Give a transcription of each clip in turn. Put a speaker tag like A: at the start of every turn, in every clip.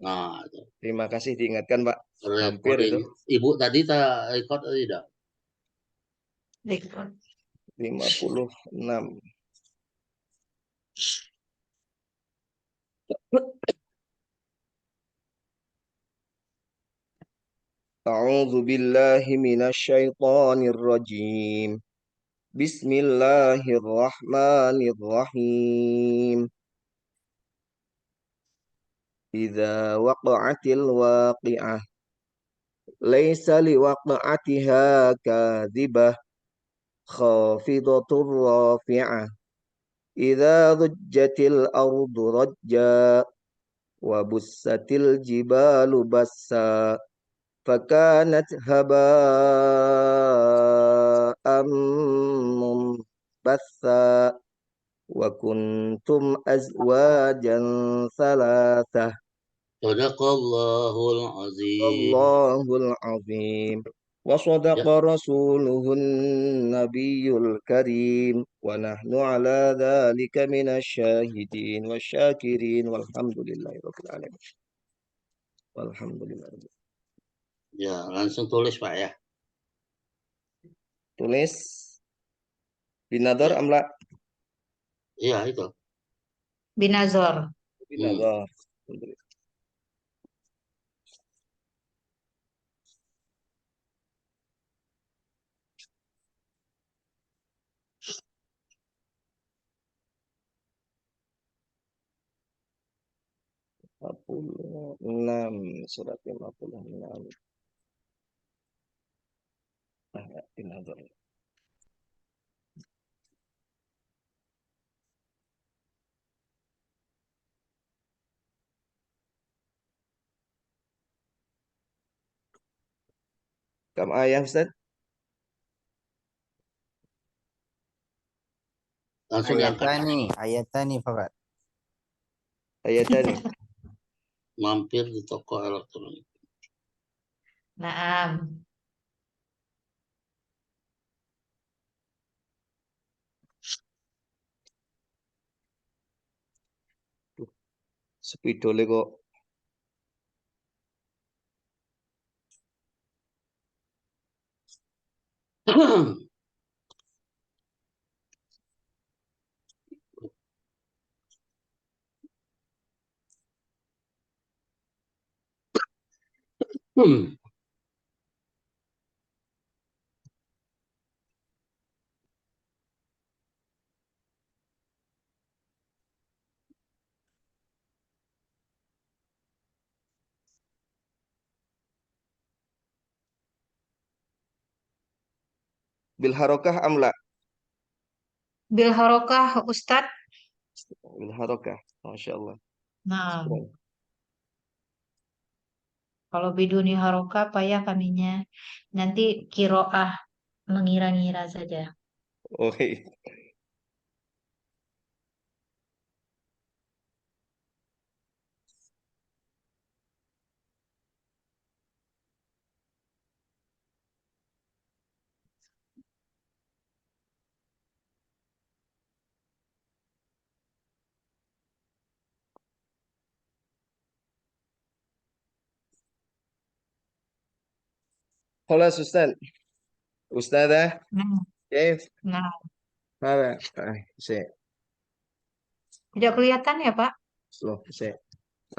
A: Nah, itu.
B: Terima kasih diingatkan, Pak. Hampir itu.
A: Recording. Ibu tadi tak record tadi tidak?
C: Record.
B: 56. A'udzu billahi minasyaitonir rajim. Bismillahirrahmanirrahim. Idza waqa'atil waqi'ah. Laisa liwaqa'atiha kadhibah. Khafidatur rafi'ah. Idza rujjatil ardu rajja. Wabussatil jibalu bassa. فكانت هباء منبثا وكنتم أزواجا ثلاثة
A: Sadaqallahul azim.
B: الله العظيم وصدق
A: Ya,
B: رسوله النبي الكريم ونحن على ذلك من الشاهدين والشاكرين والحمد لله رب العالمين والحمد لله رب العالمين.
A: ya, langsung tulis Pak ya.
B: Tulis binador
A: Ya,
B: amla
A: iya itu.
C: Binazor.
A: Hmm.
B: binador. 56 surat 56 binador. Kam ayah Ustaz?
A: Langsung diangkat Pak.
D: Ayatani fakat.
B: Ayatani.
A: Mampir di toko elektronik.
C: Naam.
B: Spidole kok
A: Hmm.
B: bil harokah amla.
C: Bil harokah Ustadz.
B: Bil harokah. Masya Allah.
C: Nah, kalau biduni harokah payah kaminya. Nanti kiroah mengira-ngira saja.
B: Oh, iya. خلاص أستاذ أستاذة
C: Nah,
B: كيف
C: nah,
B: هذا شيء
C: tidak kelihatan ya Pak?
B: slow شيء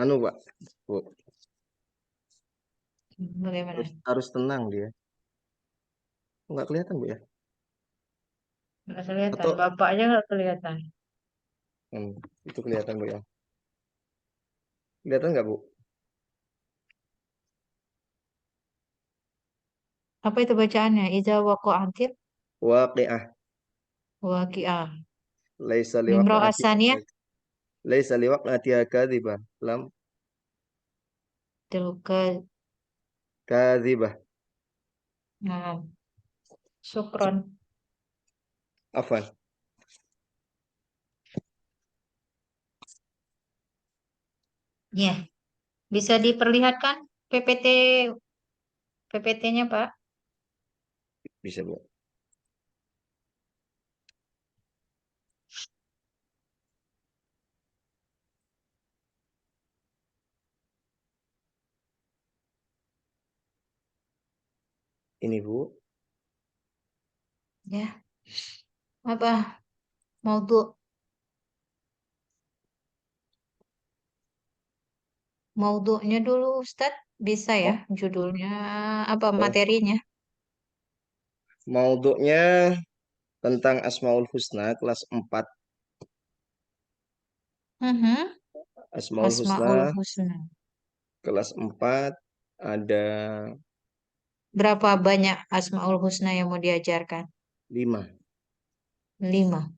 B: anu Pak Bu
C: Bagaimana?
B: harus tenang dia nggak kelihatan Bu ya
C: Nggak kelihatan.
B: atau
C: Bapaknya nggak kelihatan.
B: hmm, itu kelihatan Bu ya kelihatan nggak Bu
C: Apa itu bacaannya? Iza waqa'atil
B: waqi'ah
C: waqi'ah.
B: laisa
C: Mimro
B: liwaqa'ati
C: asaniyah
B: laisa liwaqa'atiha kadhibah lam
C: tilka.
B: kadhibah
C: Nah, syukron.
B: afan
C: Ya, bisa diperlihatkan PPT-nya Pak?
B: bisa Bu ini Bu.
C: Ya. Apa? Maudhu'nya dulu Ustadz. Bisa ya?
B: Oh,
C: Judulnya apa
B: oh.
C: materinya?
B: Maudhu'nya tentang Asmaul Husna kelas 4.
C: Mhm.
B: Asmaul Husna
C: Asmaul Husna.
B: kelas 4 ada
C: Berapa banyak Asmaul Husna yang mau diajarkan?
B: 5.
C: 5.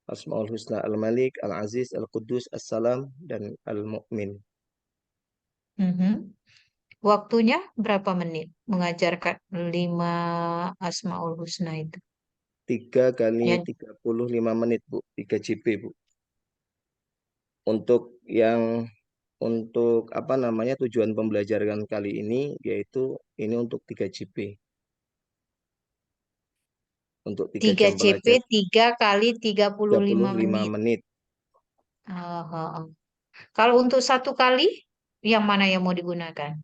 B: Asmaul Husna Al-Malik, Al-Aziz, Al-Quddus, As-Salam, dan Al-Mu'min.
C: Mhm. Waktunya berapa menit mengajarkan 5 Asmaul Husna itu?
B: 3 kali
C: Ya,
B: 35 menit Bu, 3 JP Bu. Untuk apa namanya tujuan pembelajaran kali ini yaitu ini untuk 3 JP. Untuk 3
C: 3
B: jam
C: CP
B: belajar
C: 3 kali 35
B: 35
C: menit.
B: menit.
C: Oh, oh, oh. Kalau untuk 1 kali, yang mana yang mau digunakan?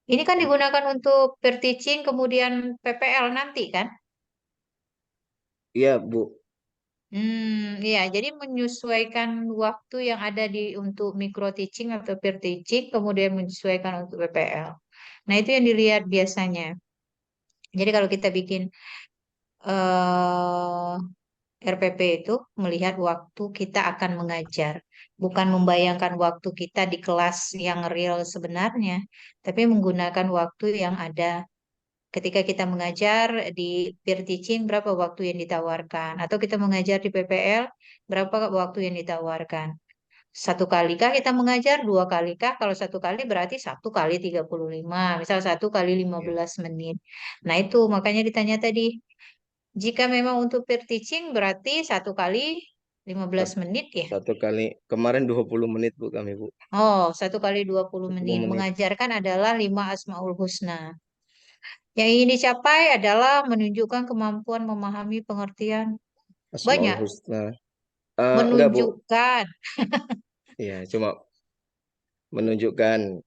C: Ini kan digunakan untuk peer teaching, kemudian PPL nanti kan?
B: Iya Bu.
C: Iya, jadi menyesuaikan waktu yang ada di untuk micro teaching atau peer teaching, kemudian menyesuaikan untuk PPL. Nah, itu yang dilihat biasanya. Jadi kalau kita bikin eh, RPP itu melihat waktu kita akan mengajar, bukan membayangkan waktu kita di kelas yang real sebenarnya, tapi menggunakan waktu yang ada ketika kita mengajar di peer teaching, berapa waktu yang ditawarkan, atau kita mengajar di PPL, berapa waktu yang ditawarkan. 1 kalikah kita mengajar, 2 kalikah? Kalau 1 kali berarti 1 kali 35, misal 1 kali lima
B: Ya.
C: belas menit. Nah itu makanya ditanya tadi, jika memang untuk peer teaching berarti 1 kali 15
B: Sat-
C: menit ya.
B: 1 kali kemarin 20 menit Bu kami Bu.
C: Oh, 1 kali 20
B: 20
C: menit.
B: menit
C: Mengajarkan adalah 5 Asmaul Husna. Yang ingin dicapai adalah menunjukkan kemampuan memahami pengertian.
B: Asmaul
C: Banyak.
B: Husna. Enggak Bu.
C: Menunjukkan.
B: Iya, cuma menunjukkan.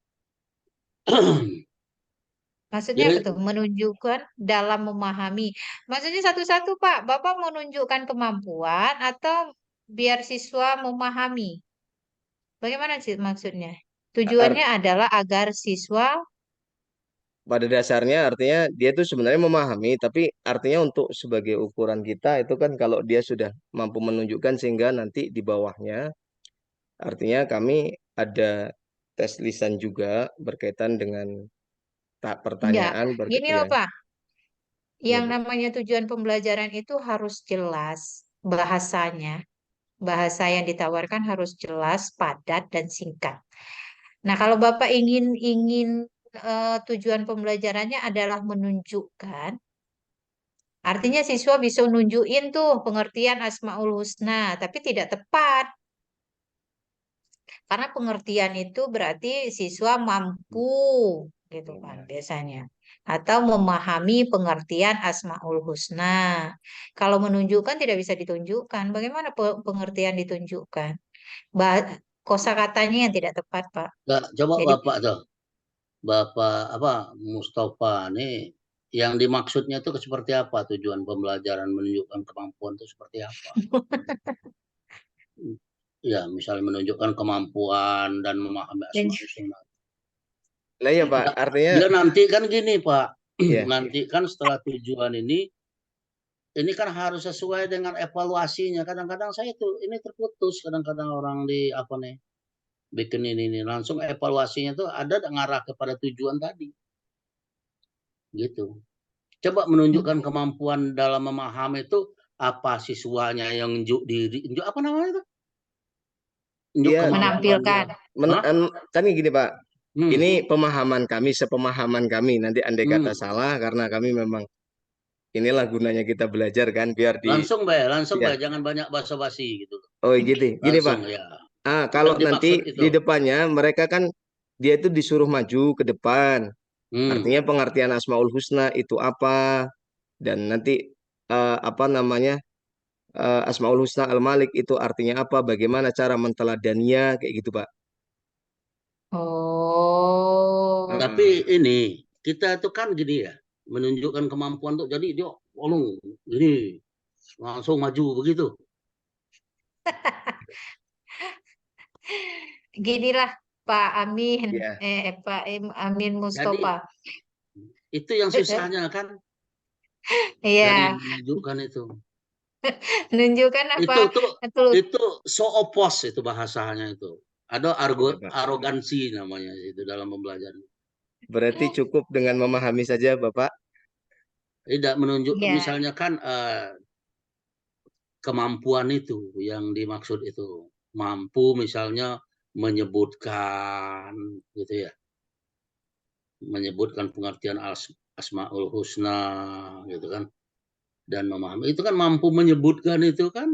C: Maksudnya apa
A: Jadi
C: tuh? Menunjukkan dalam memahami. Maksudnya satu-satu, Pak. Bapak menunjukkan kemampuan atau biar siswa memahami? Bagaimana sih maksudnya? Tujuannya
B: Art,
C: adalah agar siswa,
B: pada dasarnya artinya dia itu sebenarnya memahami, tapi artinya untuk sebagai ukuran kita itu kan kalau dia sudah mampu menunjukkan sehingga nanti di bawahnya artinya kami ada tes lisan juga berkaitan dengan tak
C: enggak.
B: pertanyaan
C: Gini loh,
B: ya,
C: Pak.
B: ya
C: Yang
B: Bu.
C: namanya tujuan pembelajaran itu harus jelas bahasanya. Bahasa yang ditawarkan harus jelas, padat, dan singkat. Nah, kalau Bapak ingin ingin tujuan pembelajarannya adalah menunjukkan, artinya siswa bisa nunjukin tuh pengertian Asmaul Husna, tapi tidak tepat. Karena pengertian itu berarti siswa mampu, gitu kan
B: Ya.
C: biasanya. Atau memahami pengertian Asmaul Husna. Kalau menunjukkan tidak bisa ditunjukkan. Bagaimana pengertian ditunjukkan? Ba- Kosakatanya yang tidak tepat, Pak.
A: nggak, coba
C: Jadi
A: Bapak tuh, Bapak apa Mustafa nih yang dimaksudnya itu seperti apa tujuan pembelajaran menunjukkan kemampuan itu seperti apa? Ya, misalnya menunjukkan kemampuan dan memahami
C: dan
A: asma husna.
B: Nah ya Pak,
A: Ya,
B: artinya
A: dia nanti kan gini Pak,
B: ya
A: nanti kan setelah tujuan ini kan harus sesuai dengan evaluasinya. Kadang-kadang saya tuh ini terputus, kadang-kadang orang di apa nih bikin ini langsung evaluasinya tuh ada ngarah kepada tujuan tadi, gitu. Coba menunjukkan kemampuan dalam memahami itu apa siswanya yang apa namanya itu? Unjuk
B: ya
A: kemampuan dia.
C: menampilkan.
A: Hah?
B: kan gini Pak.
A: Hmm.
B: Ini pemahaman kami, sepemahaman kami. Nanti andai kata
A: Hmm.
B: salah karena kami memang inilah gunanya kita belajar kan biar di
A: Langsung
B: ya.
A: bay, jangan banyak basa-basi gitu.
B: Oh gitu. Gini Pak.
A: Langsung ya.
B: Kalau
A: Yang
B: nanti
A: dimaksud
B: di
A: itu.
B: depannya mereka kan dia itu disuruh maju ke depan.
A: Hmm.
B: Artinya pengertian Asmaul Husna itu apa dan nanti apa namanya Asmaul Husna Al-Malik itu artinya apa? Bagaimana cara menteladaninya kayak gitu Pak.
C: Oh,
A: Tapi ini kita itu kan gini ya. menunjukkan kemampuan tuh. Jadi dia ini langsung maju begitu.
C: Ginilah Pak Amin,
B: Ya,
C: Pak Amin
A: Jadi
C: Mustafa.
A: itu yang susahnya kan dari
C: Iya,
A: menunjukkan itu.
C: menunjukkan apa?
A: Itu tuh
C: Tuh,
A: itu so opos itu bahasanya itu. Ada
B: ya, Pak.
A: arogansi namanya itu dalam pembelajaran.
B: Berarti cukup dengan memahami saja, Bapak.
A: Tidak menunjuk
C: iya,
A: misalnya kan kemampuan itu yang dimaksud itu mampu misalnya menyebutkan gitu ya, menyebutkan pengertian asmaul husna gitu kan, dan memahami itu kan mampu menyebutkan itu kan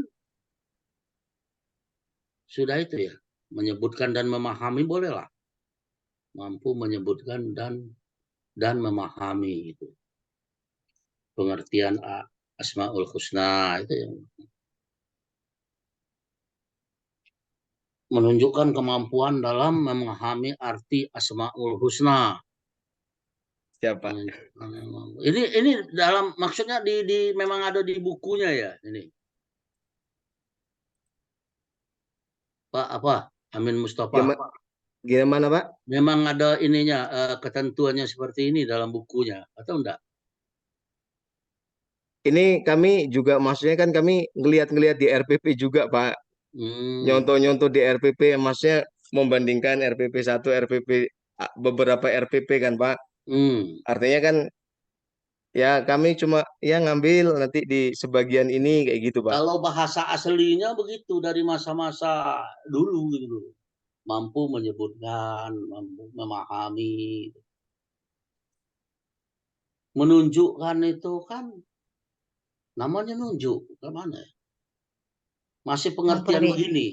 A: sudah itu ya, menyebutkan dan memahami bolehlah, mampu menyebutkan dan memahami itu pengertian asmaul husna itu yang menunjukkan kemampuan dalam memahami arti asmaul husna.
B: Siapa?
A: Ini dalam maksudnya di memang ada di bukunya ya ini Pak apa Amin Mustafa.
B: Gimana, gimana, Pak?
A: Memang ada ininya ketentuannya seperti ini dalam bukunya atau enggak?
B: Ini kami juga maksudnya kan kami ngelihat-ngelihat di RPP juga, Pak.
A: Hmm,
B: Nyontoh-nyontoh di RPP, maksudnya membandingkan RPP 1, RPP beberapa RPP kan, Pak.
A: hmm.
B: Artinya kan ya kami cuma ya ngambil nanti di sebagian ini kayak gitu, Pak.
A: Kalau bahasa aslinya begitu dari masa-masa dulu gitu, mampu menyebutkan, mampu memahami, menunjukkan itu kan namanya nunjuk, kemana? Masih pengertian
C: memberi.
A: begini.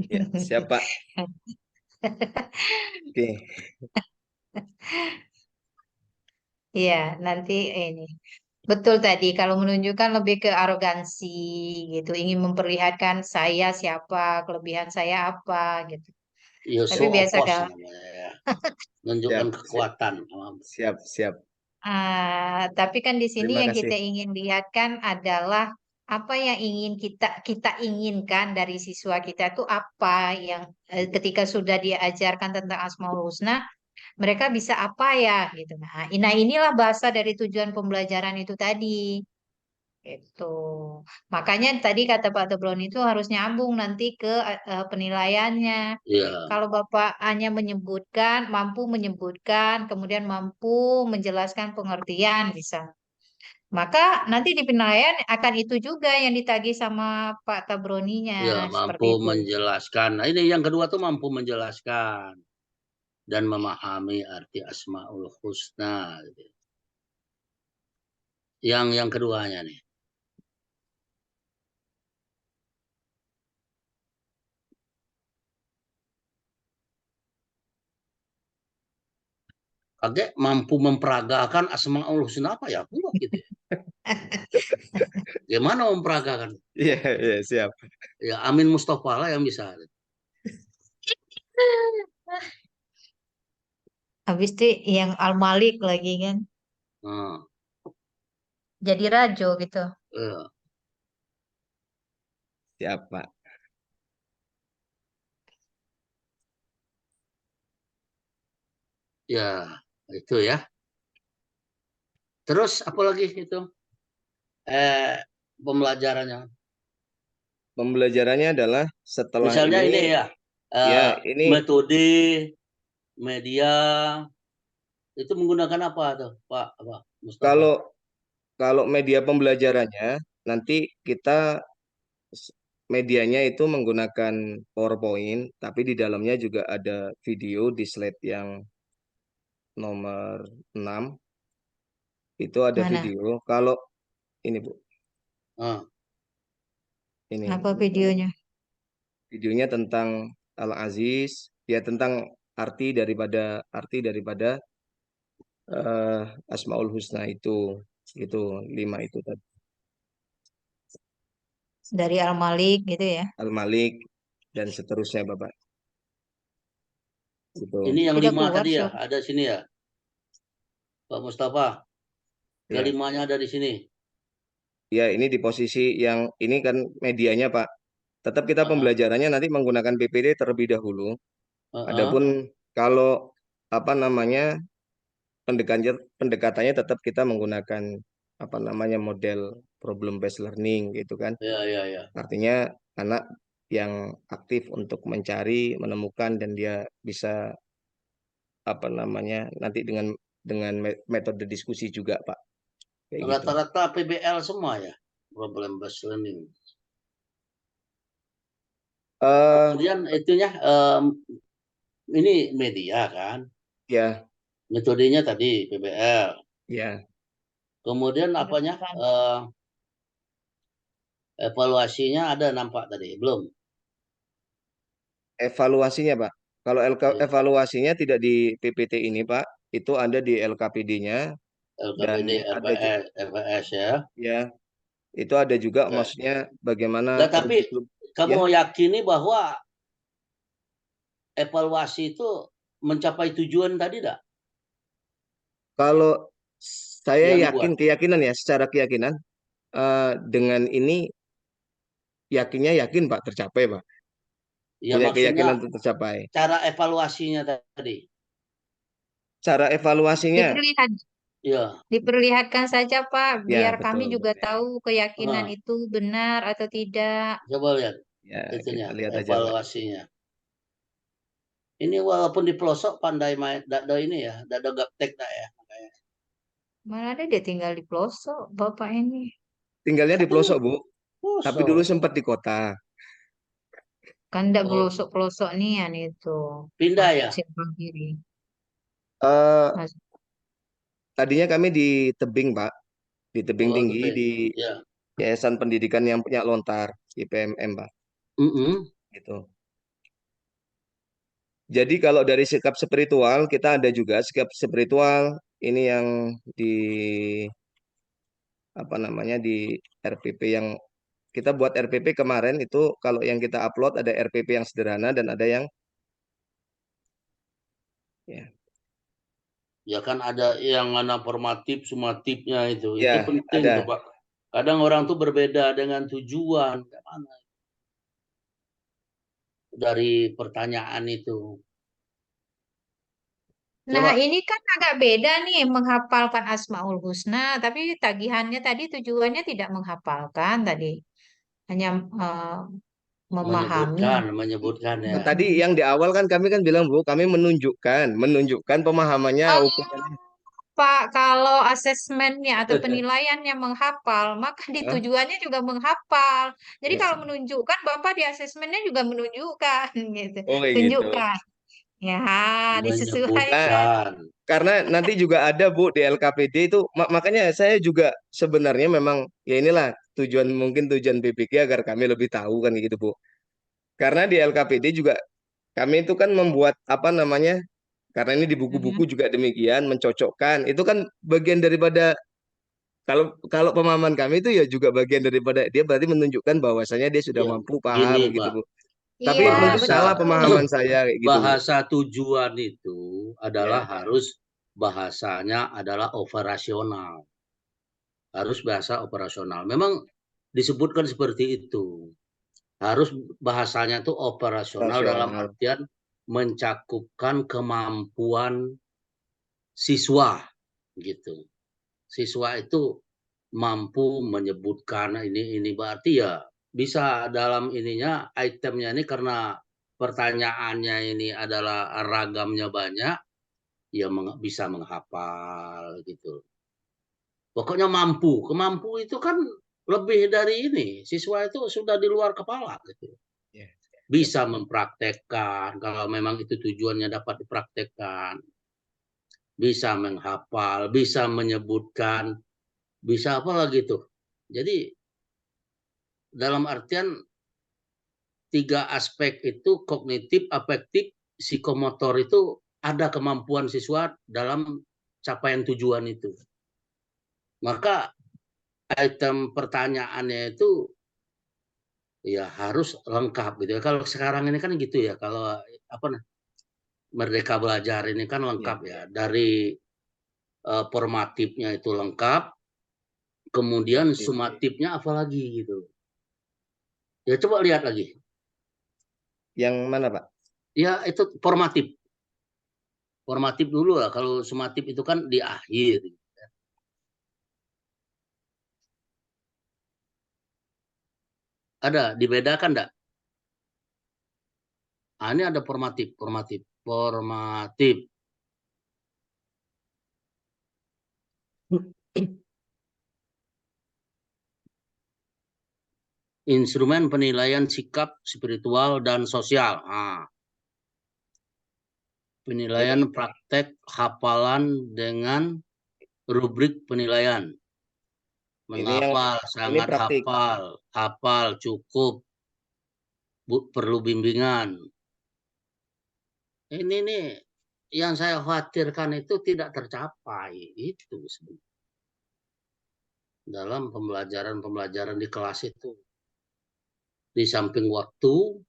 B: Ya, siapa? Oke.
C: Iya, nanti ini. Betul tadi, kalau menunjukkan lebih ke arogansi gitu, ingin memperlihatkan saya siapa, kelebihan saya apa gitu.
A: Ya
C: Tapi
A: so
C: biasa
A: opos
C: kalau
A: namanya ya. Menunjukkan
B: Siap, siap,
A: kekuatan.
B: siap, siap.
C: Tapi kan di sini
B: Terima
C: yang
B: kasih.
C: kita ingin lihat kan adalah apa yang ingin kita kita inginkan dari siswa kita itu apa yang ketika sudah diajarkan tentang Asmaul Husna, mereka bisa apa ya gitu. Nah, inilah bahasa dari tujuan pembelajaran itu tadi. Gitu. Makanya tadi kata Pak Teblon itu harus nyambung nanti ke penilaiannya.
A: Ya,
C: Kalau Bapak hanya menyebutkan, mampu menyebutkan, kemudian mampu menjelaskan pengertian bisa. Maka nanti di penilaian akan itu juga yang ditagih sama Pak Tabroninya,
A: ya
C: seperti
A: mampu
C: itu.
A: menjelaskan. Nah, ini yang kedua tuh mampu menjelaskan dan memahami arti Asmaul Husna. Gitu. Yang keduanya nih. Kakek mampu memperagakan Asmaul Husna apa ya? Pula gitu ya. Gimana memperagakan?
B: Iya, iya, siap.
A: Ya Amin Mustafa lah yang bisa.
C: Habis itu yang Al-Malik lagi kan,
A: Nah,
C: jadi rajo gitu.
A: eh,
B: Siap, Pak.
A: ya itu ya. Terus apa lagi itu? Eh, Pembelajarannya.
B: Pembelajarannya adalah setelah
A: Misalnya
B: ini,
A: ini ya,
B: ya
A: eh,
B: ini
A: metode, media, itu menggunakan apa tuh, Pak Mustafa?
B: kalau kalau media pembelajarannya nanti kita medianya itu menggunakan PowerPoint, tapi di dalamnya juga ada video di slide yang nomor 6 itu ada
C: Mana?
B: video. Kalau ini Bu,
A: Ah,
B: ini
C: Apa videonya?
B: videonya tentang Al-Aziz, ya tentang arti daripada eh, Asmaul Husna itu 5 itu tadi.
C: Dari Al-Malik gitu ya.
B: Al-Malik dan seterusnya Bapak. Itu.
A: ini yang
C: Sudah
A: 5
C: keluar,
A: tadi ya,
C: so.
A: ada sini ya. Pak Mustafa.
B: Ya,
A: Kelimanya ada di sini.
B: ya ini di posisi yang ini kan medianya Pak. Tetap kita
A: Heeh,
B: pembelajarannya nanti menggunakan PPT terlebih dahulu.
A: heeh.
B: Adapun kalau apa namanya pendekatannya tetap kita menggunakan apa namanya model problem based learning gitu kan.
A: Ya, ya, ya.
B: Artinya anak yang aktif untuk mencari, menemukan dan dia bisa apa namanya nanti dengan metode diskusi juga Pak. Kayak gitu.
A: Rata-rata PBL semua ya, problem based learning.
B: Eh
A: Kemudian itunya ini media kan,
B: ya,
A: metodenya tadi PBL.
B: ya.
A: Kemudian apanya
C: Bukan.
A: evaluasinya ada nampak tadi belum?
B: Evaluasinya Pak. Kalau
A: Ya,
B: evaluasinya tidak di PPT ini Pak, itu ada di LKPD-nya dan
A: LKPD,
B: ada juga
A: RPS, RPS ya.
B: ya, itu ada juga
A: Oke.
B: maksudnya bagaimana
A: Nah, tapi
B: rujuk ya.
A: kamu yakini bahwa evaluasi itu mencapai tujuan tadi tidak
B: Kalau saya
A: yang
B: yakin
A: dibuat?
B: keyakinan ya, secara keyakinan dengan ini yakinnya yakin Pak tercapai Pak.
A: Ya
B: Punya
A: maksudnya
B: keyakinan untuk tercapai.
A: cara evaluasinya tadi.
B: Cara evaluasinya
C: Diperlihat,
A: Ya,
C: diperlihatkan saja Pak,
B: ya
C: biar kami
B: betul
C: juga
B: betul.
C: tahu keyakinan
A: ah,
C: itu benar atau tidak.
A: coba lihat
B: Ya
A: itunya
B: kita lihat aja Pak.
A: evaluasinya. Ini walaupun di pelosok pandai main dada ini ya, dada gaptek tak ya.
C: Mana ada dia tinggal di pelosok, Bapak ini.
B: Tinggalnya di
A: Katanya
B: pelosok Bu, tapi dulu
A: pelosok.
B: sempat di kota.
C: Kan tidak
A: Oh,
C: pelosok-pelosok nian itu.
A: pindah ya.
C: Simpang kiri.
B: Eh
C: Mas-
B: Tadinya kami di tebing Pak, di tebing
A: Oh,
B: tinggi
A: tebing.
B: di
A: Ya.
B: Yayasan Pendidikan yang punya lontar IPMM Pak.
A: Mm-mm.
B: Gitu. Jadi kalau dari sikap spiritual kita ada juga sikap spiritual ini yang di apa namanya di RPP yang kita buat RPP kemarin itu kalau yang kita upload ada RPP yang sederhana dan ada yang ya
A: Ya kan ada yang mana formatif, sumatifnya itu. Itu
B: ya
A: penting tuh,
B: ada.
A: Pak. Kadang orang tuh berbeda dengan tujuan. Mana dari pertanyaan itu.
C: Nah,
A: Coba
C: ini kan agak beda nih menghafalkan Asmaul Husna, tapi tagihannya tadi tujuannya tidak menghafalkan tadi, hanya memahami.
A: menyebutkan
B: Nah,
A: ya.
B: tadi yang di awal kan kami kan bilang Bu, kami menunjukkan pemahamannya
C: Oh,
B: ukurannya.
C: Pak, kalau asesmennya atau penilaiannya menghafal, maka di
B: Hah?
C: tujuannya juga menghafal. Jadi
B: Ya.
C: kalau menunjukkan, Bapak di asesmennya juga menunjukkan, gitu.
B: Oh kayak gitu.
C: Tunjukkan. Ya,
B: Nah,
C: disesuaikan.
A: Menyebutkan.
B: karena nanti juga ada Bu di LKPD itu makanya saya juga sebenarnya memang ya inilah tujuan PPG agar kami lebih tahu kan gitu Bu. Karena di LKPD juga kami itu kan membuat apa namanya? Karena ini di buku-buku
C: Mhm.
B: juga demikian mencocokkan. Itu kan bagian daripada kalau kalau pemahaman kami itu ya juga bagian daripada dia berarti menunjukkan bahwasanya dia sudah
A: Ya,
B: mampu paham
A: gini
B: gitu
A: Pak.
B: Bu. Tapi
C: Iya,
B: mungkin
A: Bahasa
B: salah
C: betul.
B: pemahaman saya kayak gitu Bu.
A: bahasa tujuan itu adalah
B: Ya,
A: harus bahasanya adalah operasional. Harus bahasa operasional. Memang disebutkan seperti itu. Harus bahasanya itu operasional dalam
B: rasional.
A: artian mencakupkan kemampuan siswa gitu. Siswa itu mampu menyebutkan ini berarti ya bisa dalam ininya itemnya ini karena pertanyaannya ini adalah ragamnya banyak ya bisa menghafal gitu. Pokoknya mampu. Kemampu itu kan lebih dari ini. Siswa itu sudah di luar kepala gitu.
B: Ya,
A: Bisa mempraktekkan kalau memang itu tujuannya dapat dipraktekkan, bisa menghafal, bisa menyebutkan, bisa apa lagi tuh. Jadi dalam artian tiga aspek itu kognitif, afektif, psikomotor itu ada kemampuan siswa dalam capaian tujuan itu. Maka item pertanyaannya itu ya harus lengkap gitu ya. Kalau sekarang ini kan gitu ya. Kalau apa Merdeka Belajar ini kan
B: ya,
A: lengkap ya dari formatifnya itu lengkap, kemudian sumatifnya apa lagi gitu. Ya coba lihat lagi.
B: Yang mana, Pak?
A: Ya itu formatif. Formatif dulu lah. Kalau sumatif itu kan di akhir. Ada dibedakan enggak? Ah, ini ada formatif. Instrumen penilaian sikap spiritual dan sosial. Nah, penilaian praktek hafalan dengan rubrik penilaian. Menghafal,
B: ini
A: sangat
B: praktik.
A: hafal cukup, perlu bimbingan. Ini nih yang saya khawatirkan itu tidak tercapai itu sebenarnya. Dalam pembelajaran di kelas itu. Di samping waktu,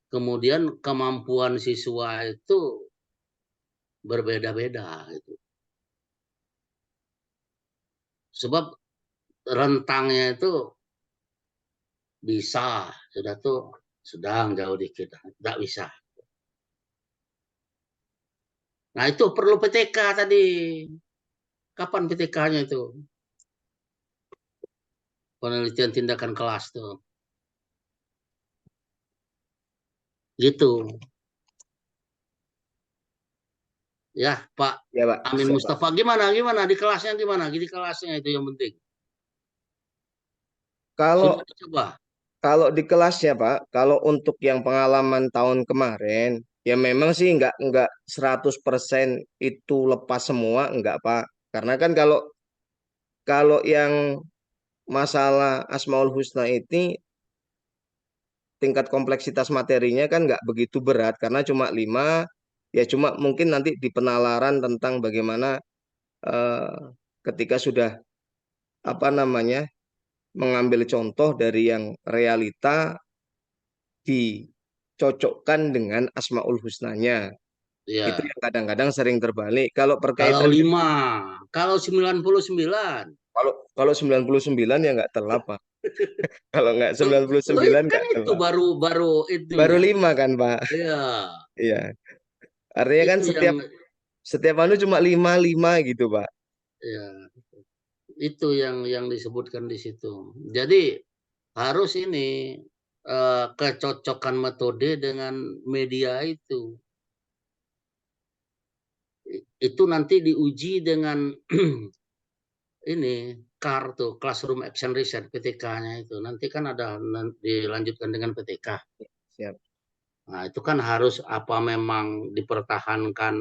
A: kemudian kemampuan siswa itu berbeda-beda gitu. Sebab rentangnya itu bisa, sudah tuh sedang jauh dikit, tidak bisa. Nah itu perlu PTK tadi. Kapan PTK-nya itu? Penelitian tindakan kelas tuh. Gitu. Ya Pak
B: Ya, Pak.
A: Amin
B: Siap, Pak.
A: Mustafa, gimana di kelasnya gimana? Di kelasnya itu yang penting.
B: Kalau
A: Sudah dicoba.
B: Kalau di kelasnya, Pak, kalau untuk yang pengalaman tahun kemarin, ya memang sih nggak 100% itu lepas semua, nggak, Pak. Karena kan kalau kalau yang masalah Asmaul Husna ini tingkat kompleksitas materinya kan nggak begitu berat karena cuma 5, ya cuma mungkin nanti di penalaran tentang bagaimana eh, ketika sudah apa namanya mengambil contoh dari yang realita dicocokkan dengan Asmaul Husnanya. Itu
A: Ya.
B: yang kadang-kadang sering terbalik. Kalau
A: Kalau
B: berkaitan
A: 5, kalau 99.
B: kalau kalau 99 ya nggak telat, Pak. Kalau nggak
A: Loh,
B: 99
A: kan
B: nggak
A: itu
B: telat.
A: baru
B: Baru
A: itunya.
B: 5 kan, Pak?
A: Iya,
B: Iya. Artinya kan
A: itu yang
B: setiap anu cuma 5 gitu, Pak.
A: ya itu yang disebutkan di situ. Jadi harus ini kecocokan metode dengan media itu. Itu nanti diuji dengan ini kartu Classroom Action Research PTK-nya itu. Nanti kan ada dilanjutkan dengan PTK.
B: Siap.
A: Nah, itu kan harus apa memang dipertahankan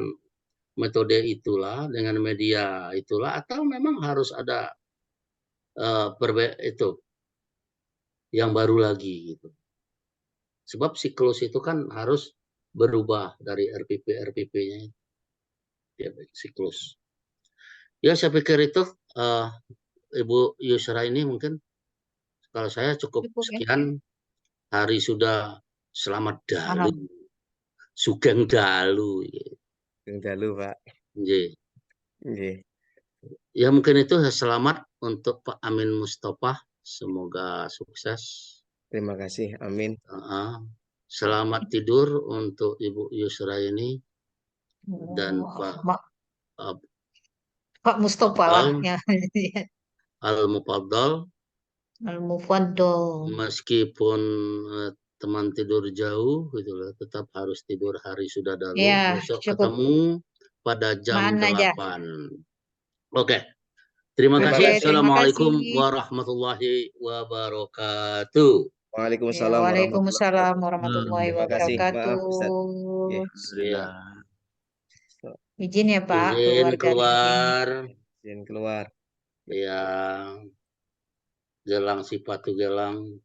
A: metode itulah dengan media itulah atau memang harus ada itu yang baru lagi gitu. Sebab siklus itu kan harus berubah dari RPP-nya ya, siklus. Ya saya pikir itu Ibu Yusra ini mungkin kalau saya cukup
C: Cukup ya.
A: sekian. Hari sudah selamat dalu,
C: Paham.
A: sugeng dalu.
B: Yang dulu, Pak.
A: Nggih.
B: Nggih.
A: Ya mungkin itu selamat untuk Pak Amin Mustafa. Semoga sukses.
B: Terima kasih. Amin.
A: Selamat tidur untuk Ibu Yusra ini dan Pak
C: Pak Mustafa lah ya.
A: Al-Mufaddal.
C: Al-Mufaddal.
A: Meskipun teman tidur jauh gitu loh, tetap harus tidur hari sudah dalu.
C: Ya,
A: Besok
C: cukup.
A: ketemu pada jam
C: Mana aja.
A: 8. Oke. Terima
B: Terima
A: kasih.
C: Oke,
B: kasih.
C: terima kasih.
A: Assalamualaikum warahmatullahi wabarakatuh.
B: Waalaikumsalam warahmatullahi
C: Waalaikumsalam
B: wabarakatuh.
C: warahmatullahi
B: Terima kasih.
C: wabarakatuh.
B: Maaf, Ustaz. Nggih,
A: Ya,
B: bismillah.
C: Izin ya Pak,
A: izin
C: keluar dari ini.
A: keluar.
B: Izin keluar.
A: Ya, gelang sipatu gelang.